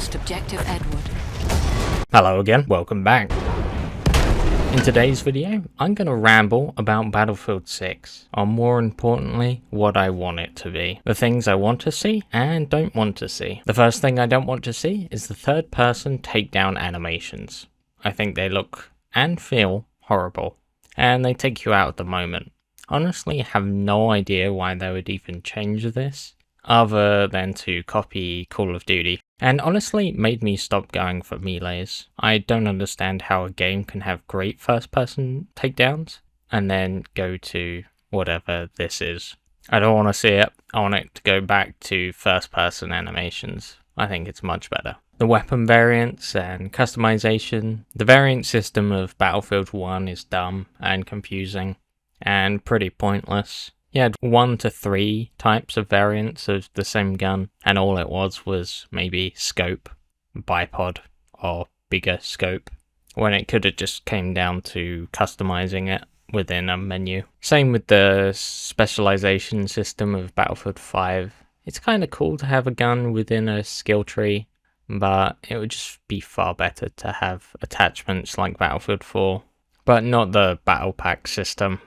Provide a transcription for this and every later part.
lost objective Edward. Hello again, welcome back. In today's video, I'm going to ramble about Battlefield 6, or more importantly, what I want it to be. The things I want to see and don't want to see. The first thing I don't want to see is the third person takedown animations. I think they look and feel horrible, and they take you out at the moment. Honestly, I have no idea why they would even change this, other than to copy Call of Duty. And honestly, it made me stop going for melees. I don't understand how a game can have great first-person takedowns, and then go to whatever this is. I don't want to see it. I want it to go back to first-person animations. I think it's much better. The weapon variants and customization. The variant system of Battlefield 1 is dumb and confusing, and pretty pointless. You had 1 to 3 types of variants of the same gun, and all it was maybe scope, bipod, or bigger scope, when it could have just came down to customizing it within a menu. Same with the specialization system of Battlefield 5. It's kind of cool to have a gun within a skill tree, but it would just be far better to have attachments like Battlefield 4, but not the battle pack system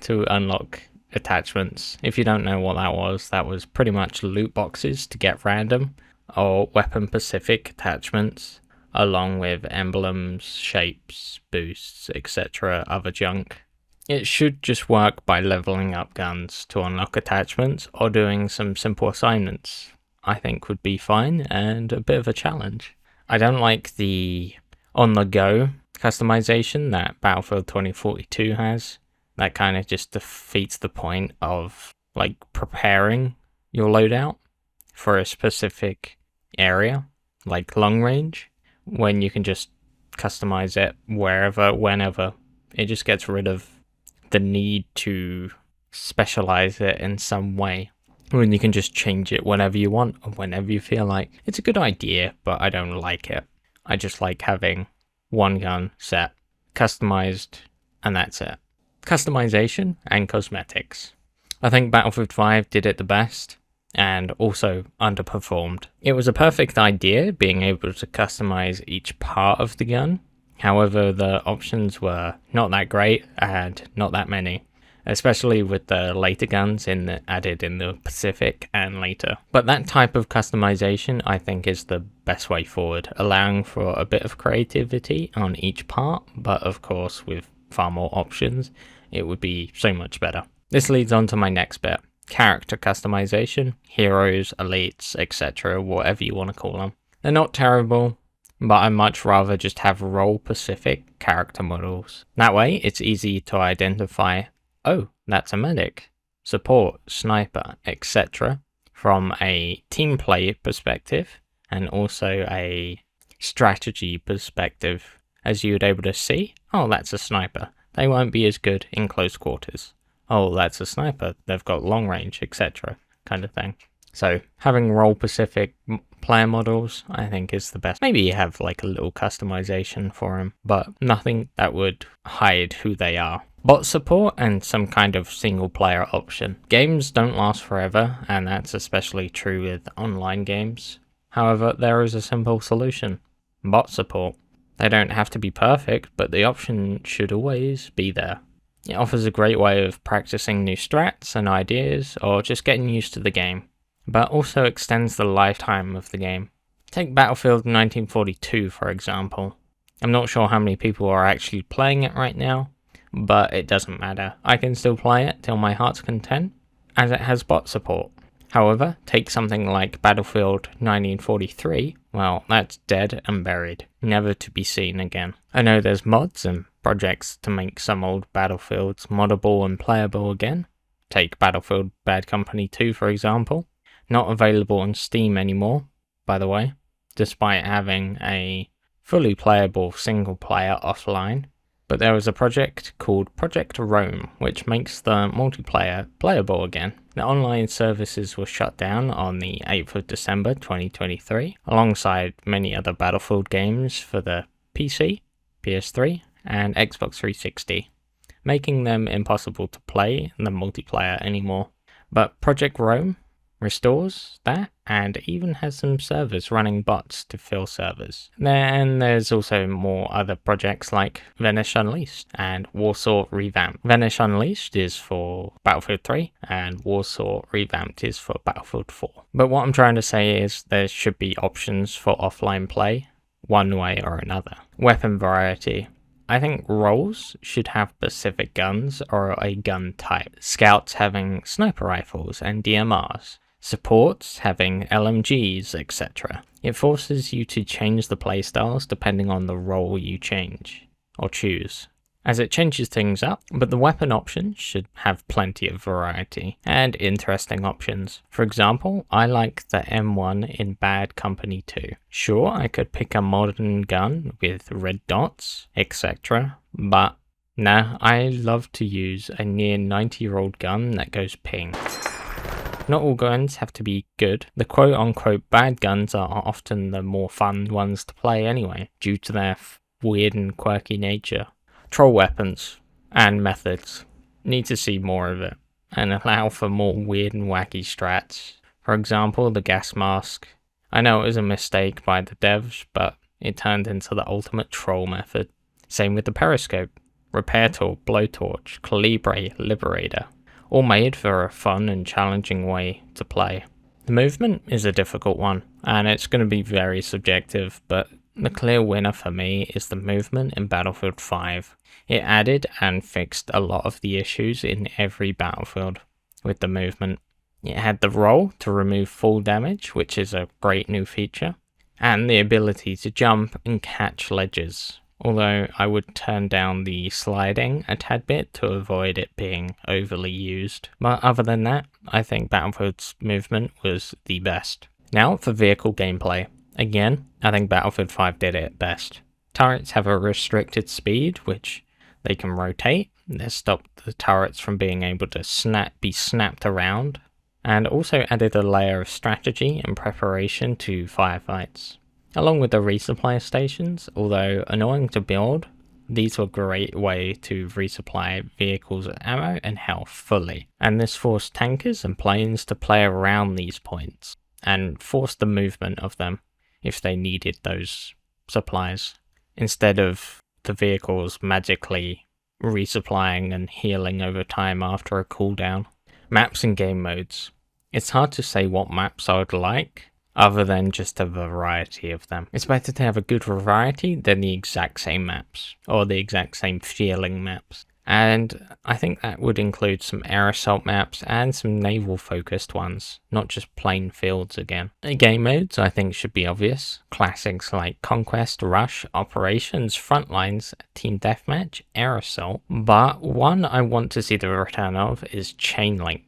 to unlock attachments. If you don't know what that was pretty much loot boxes to get random or weapon specific attachments, along with emblems, shapes, boosts, etc. other junk. It should just work by leveling up guns to unlock attachments or doing some simple assignments. I think would be fine and a bit of a challenge. I don't like the on the go customization that Battlefield 2042 has. That kind of just defeats the point of like preparing your loadout for a specific area, like long range, when you can just customize it wherever, whenever. It just gets rid of the need to specialize it in some way, when you can just change it whenever you want or whenever you feel like. It's a good idea, but I don't like it. I just like having one gun set, customized, and that's it. Customization and cosmetics. I think Battlefield 5 did it the best and also underperformed. It was a perfect idea being able to customize each part of the gun. However, the options were not that great and not that many, especially with the later guns added in the Pacific and later. But that type of customization I think is the best way forward, allowing for a bit of creativity on each part, but of course with far more options, it would be so much better. This leads on to my next bit. Character customization, heroes, elites, etc., whatever you want to call them. They're not terrible, but I'd much rather just have role-specific character models. That way, it's easy to identify, oh, that's a medic, support, sniper, etc., from a team play perspective, and also a strategy perspective. As you would able to see, oh, that's a sniper. They won't be as good in close quarters. Oh, that's a sniper. They've got long range, etc. kind of thing. So having role-specific player models, I think, is the best. Maybe you have like a little customization for them, but nothing that would hide who they are. Bot support and some kind of single-player option. Games don't last forever, and that's especially true with online games. However, there is a simple solution. Bot support. They don't have to be perfect, but the option should always be there. It offers a great way of practicing new strats and ideas, or just getting used to the game, but also extends the lifetime of the game. Take Battlefield 1942 for example. I'm not sure how many people are actually playing it right now, but it doesn't matter. I can still play it till my heart's content, as it has bot support. However, take something like Battlefield 1943, well, that's dead and buried, never to be seen again. I know there's mods and projects to make some old Battlefields moddable and playable again. Take Battlefield Bad Company 2 for example, not available on Steam anymore, by the way, despite having a fully playable single player offline. But there was a project called Project Rome, which makes the multiplayer playable again. The online services were shut down on the 8th of December 2023, alongside many other Battlefield games for the PC, PS3, and Xbox 360, making them impossible to play in the multiplayer anymore. But Project Rome restores that, and even has some servers running bots to fill servers. Then there's also more other projects like Venice Unleashed and Warsaw Revamped. Venice Unleashed is for Battlefield 3 and Warsaw Revamped is for Battlefield 4. But what I'm trying to say is there should be options for offline play one way or another. Weapon variety. I think roles should have specific guns or a gun type. Scouts having sniper rifles and DMRs. Supports having LMGs, etc. It forces you to change the playstyles depending on the role you change or choose, as it changes things up, but the weapon options should have plenty of variety and interesting options. For example, I like the M1 in Bad Company 2. Sure, I could pick a modern gun with red dots, etc., but nah, I love to use a near 90-year-old gun that goes ping. Not all guns have to be good. The quote-unquote bad guns are often the more fun ones to play anyway, due to their weird and quirky nature. Troll weapons and methods. Need to see more of it, and allow for more weird and wacky strats. For example, the gas mask. I know it was a mistake by the devs, but it turned into the ultimate troll method. Same with the periscope, repair tool, blowtorch, calibre, liberator. All made for a fun and challenging way to play. The movement is a difficult one, and it's going to be very subjective, but the clear winner for me is the movement in Battlefield 5. It added and fixed a lot of the issues in every Battlefield with the movement. It had the roll to remove full damage, which is a great new feature, and the ability to jump and catch ledges. Although I would turn down the sliding a tad bit to avoid it being overly used. But other than that, I think Battlefield's movement was the best. Now for vehicle gameplay. Again, I think Battlefield 5 did it best. Turrets have a restricted speed, which they can rotate. They stopped the turrets from being able to be snapped around, and also added a layer of strategy and preparation to firefights. Along with the resupply stations, although annoying to build, these were a great way to resupply vehicles' ammo and health fully, and this forced tankers and planes to play around these points, and forced the movement of them if they needed those supplies, instead of the vehicles magically resupplying and healing over time after a cooldown. Maps and game modes. It's hard to say what maps I would like, other than just a variety of them. It's better to have a good variety than the exact same maps, or the exact same feeling maps. And I think that would include some air assault maps and some naval focused ones, not just plain fields again. Game modes I think should be obvious. Classics like Conquest, Rush, Operations, Frontlines, Team Deathmatch, Air Assault. But one I want to see the return of is Chainlink.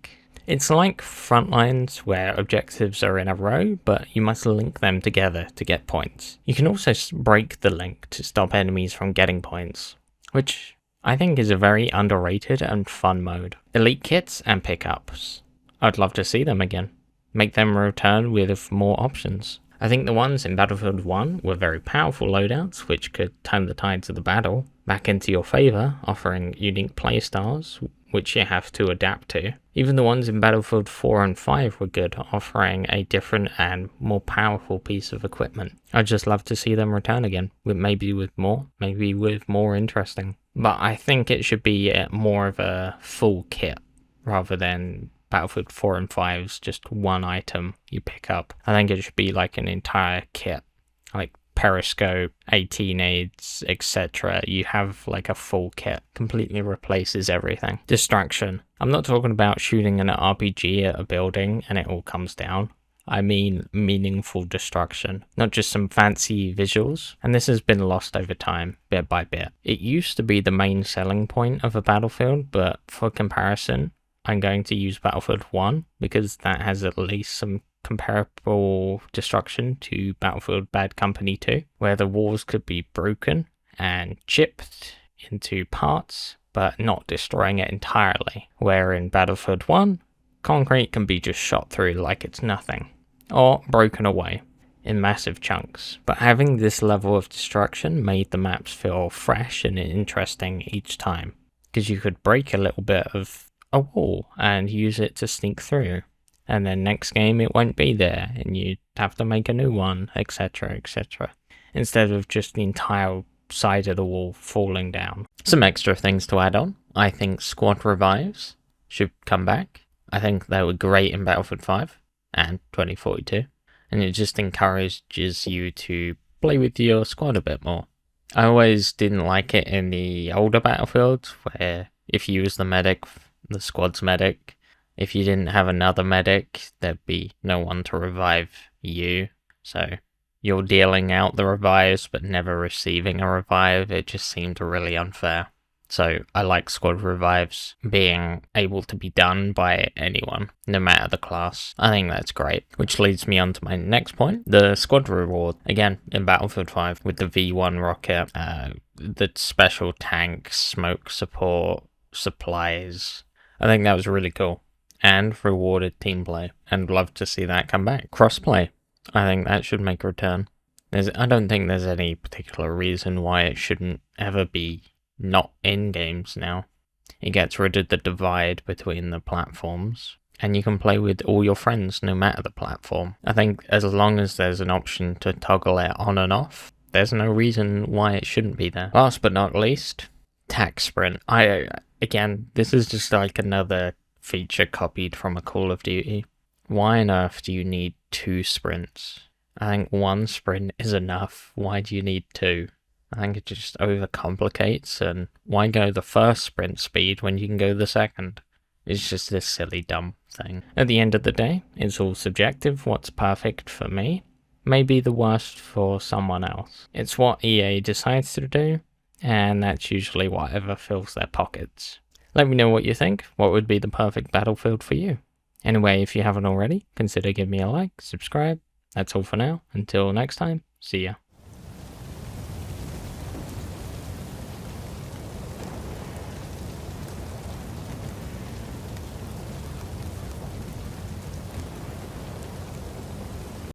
It's like Frontlines where objectives are in a row, but you must link them together to get points. You can also break the link to stop enemies from getting points, which I think is a very underrated and fun mode. Elite kits and pickups. I'd love to see them again. Make them return with more options. I think the ones in Battlefield 1 were very powerful loadouts which could turn the tides of the battle back into your favour, offering unique playstyles which you have to adapt to. Even the ones in Battlefield 4 and 5 were good, offering a different and more powerful piece of equipment. I'd just love to see them return again, maybe with more interesting. But I think it should be more of a full kit, rather than Battlefield 4 and 5's just one item you pick up. I think it should be like an entire kit, like periscope, 18 aids, etc. You have like a full kit, completely replaces everything. Distraction. I'm not talking about shooting an RPG at a building and it all comes down. I mean meaningful destruction, not just some fancy visuals, and this has been lost over time, bit by bit. It used to be the main selling point of a Battlefield, but for comparison, I'm going to use Battlefield 1 because that has at least some comparable destruction to Battlefield Bad Company 2, where the walls could be broken and chipped into parts, but not destroying it entirely. Where in Battlefield 1, concrete can be just shot through like it's nothing, or broken away in massive chunks. But having this level of destruction made the maps feel fresh and interesting each time, because you could break a little bit of a wall and use it to sneak through. and then next game it won't be there, and you have to make a new one, etc., etc. Instead of just the entire side of the wall falling down. Some extra things to add on. I think squad revives should come back. I think they were great in Battlefield 5 and 2042, and it just encourages you to play with your squad a bit more. I always didn't like it in the older Battlefields, where if you was the medic, the squad's medic, if you didn't have another medic, there'd be no one to revive you, so you're dealing out the revives but never receiving a revive. It just seemed really unfair. So I like squad revives being able to be done by anyone, no matter the class. I think that's great. Which leads me on to my next point. The squad reward, again, in Battlefield 5, with the V1 rocket, the special tank, smoke support, supplies. I think that was really cool. And rewarded team play. And love to see that come back. Crossplay. I think that should make a return. I don't think there's any particular reason why it shouldn't ever be not in games now. It gets rid of the divide between the platforms, and you can play with all your friends no matter the platform. I think as long as there's an option to toggle it on and off, there's no reason why it shouldn't be there. Last but not least, tac sprint. Again, this is just like another feature copied from a Call of Duty. Why on earth do you need 2 sprints? I think 1 sprint is enough. Why do you need 2? I think it just overcomplicates, and why go the first sprint speed when you can go the second? It's just this silly, dumb thing. At the end of the day, it's all subjective. What's perfect for me may be the worst for someone else. It's what EA decides to do, and that's usually whatever fills their pockets. Let me know what you think. What would be the perfect Battlefield for you? Anyway, if you haven't already, consider giving me a like, subscribe. That's all for now. Until next time, see ya.